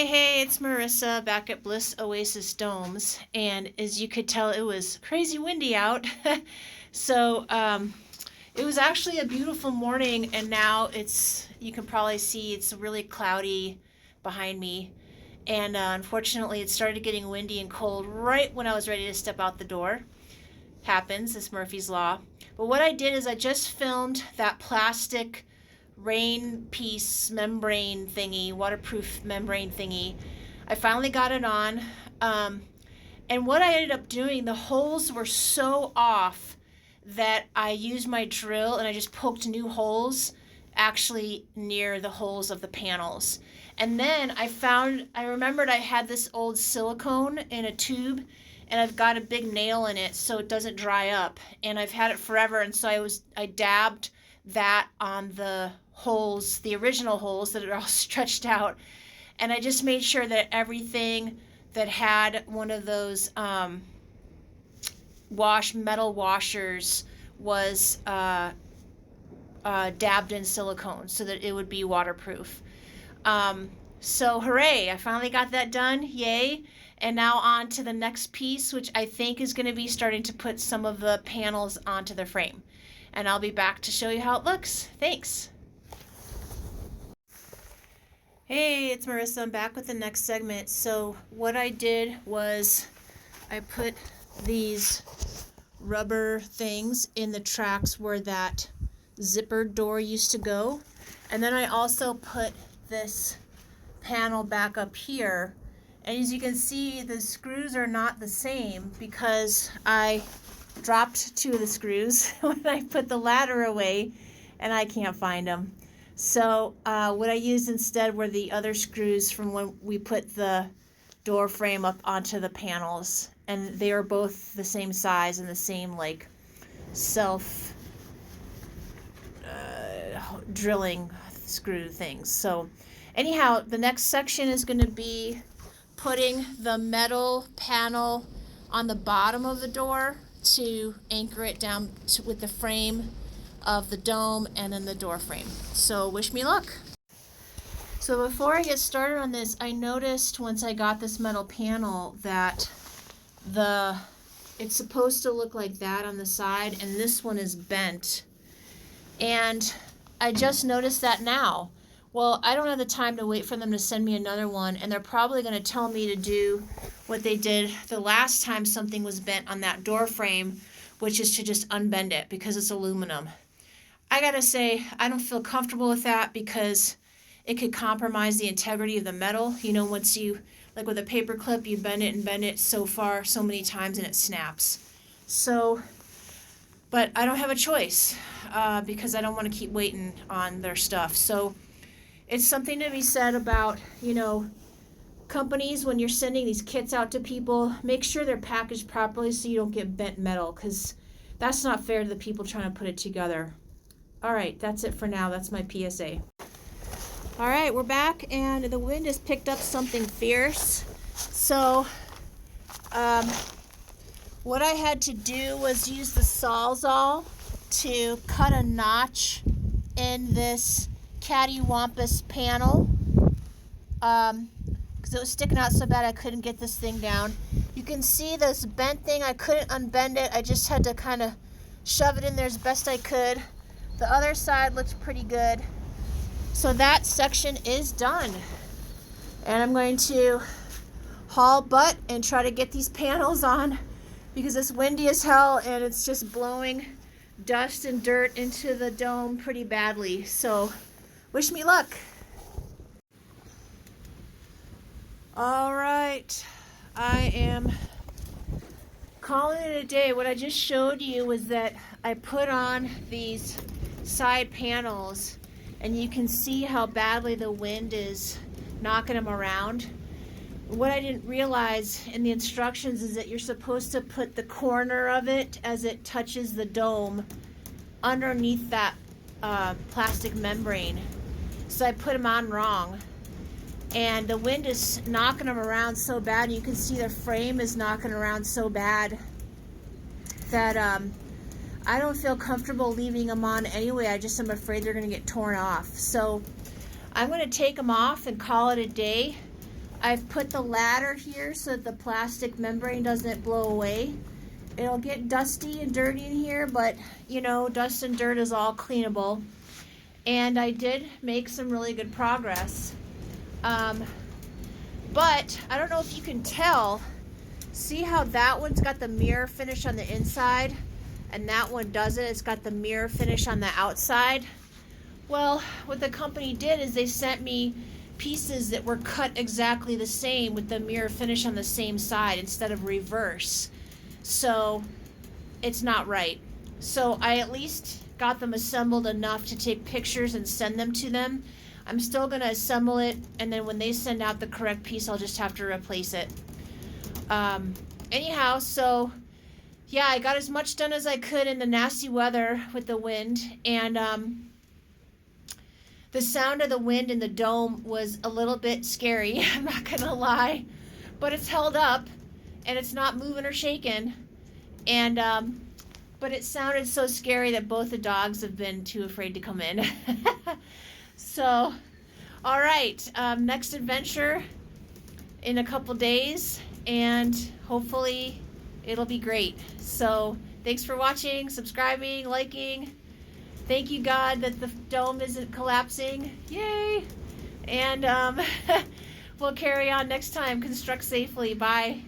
Hey, it's Marissa back at Bliss Oasis Domes, and as you could tell, it was crazy windy out. So it was actually a beautiful morning, and now you can probably see it's really cloudy behind me. And unfortunately, it started getting windy and cold right when I was ready to step out the door. Happens, it's Murphy's Law. But what I did is I just filmed that plastic rain piece membrane thingy, waterproof membrane thingy. I finally got it on. And what I ended up doing, the holes were so off that I used my drill and I just poked new holes actually near the holes of the panels. And then I remembered I had this old silicone in a tube and I've got a big nail in it so it doesn't dry up. And I've had it forever, and so I dabbed that on the holes, the original holes that are all stretched out. And I just made sure that everything that had one of those metal washers was dabbed in silicone so that it would be waterproof. So hooray, I finally got that done, yay. And now on to the next piece, which I think is going to be starting to put some of the panels onto the frame. And I'll be back to show you how it looks. Thanks. Hey, it's Marissa. I'm back with the next segment. So what I did was I put these rubber things in the tracks where that zippered door used to go. And then I also put this panel back up here. And as you can see, the screws are not the same because I dropped two of the screws when I put the ladder away and I can't find them. So what I used instead were the other screws from when we put the door frame up onto the panels, and they are both the same size and the same like self drilling screw things. So anyhow, the next section is going to be putting the metal panel on the bottom of the door to anchor it down with the frame of the dome and then the door frame. So wish me luck. So before I get started on this, I noticed once I got this metal panel that it's supposed to look like that on the side, and this one is bent. And I just noticed that now. Well, I don't have the time to wait for them to send me another one, and they're probably going to tell me to do what they did the last time something was bent on that door frame, which is to just unbend it because it's aluminum. I gotta say, I don't feel comfortable with that because it could compromise the integrity of the metal. You know, once you, like with a paper clip, you bend it so far, so many times, and it snaps. So, but I don't have a choice because I don't want to keep waiting on their stuff. So it's something to be said about, you know, companies, when you're sending these kits out to people, make sure they're packaged properly so you don't get bent metal, because that's not fair to the people trying to put it together. All right, that's it for now. That's my PSA. All right, we're back, and the wind has picked up something fierce. So what I had to do was use the Sawzall to cut a notch in this cattywampus panel because it was sticking out so bad I couldn't get this thing down. You can see this bent thing. I couldn't unbend it. I just had to kind of shove it in there as best I could. The other side looks pretty good. So that section is done. And I'm going to haul butt and try to get these panels on because it's windy as hell and it's just blowing dust and dirt into the dome pretty badly. So wish me luck. All right, I am calling it a day. What I just showed you was that I put on these side panels, and you can see how badly the wind is knocking them around. What I didn't realize in the instructions is that you're supposed to put the corner of it as it touches the dome underneath that plastic membrane. So I put them on wrong, and the wind is knocking them around so bad, and you can see the frame is knocking around so bad that I don't feel comfortable leaving them on anyway. I just am afraid they're going to get torn off. So I'm going to take them off and call it a day. I've put the ladder here so that the plastic membrane doesn't blow away. It'll get dusty and dirty in here, but you know, dust and dirt is all cleanable. And I did make some really good progress. But I don't know if you can tell, see how that one's got the mirror finish on the inside and that one doesn't? It's got the mirror finish on the outside. Well, what the company did is they sent me pieces that were cut exactly the same with the mirror finish on the same side instead of reverse. So it's not right. So I at least got them assembled enough to take pictures and send them to them. I'm still going to assemble it, and then when they send out the correct piece, I'll just have to replace it. Anyhow, so yeah, I got as much done as I could in the nasty weather with the wind, and the sound of the wind in the dome was a little bit scary, I'm not going to lie, but it's held up, and it's not moving or shaking, and but it sounded so scary that both the dogs have been too afraid to come in. So, all right, next adventure in a couple days, and hopefully it'll be great. So thanks for watching, subscribing, liking. Thank you, God, that the dome isn't collapsing. Yay! And we'll carry on next time. Construct safely. Bye.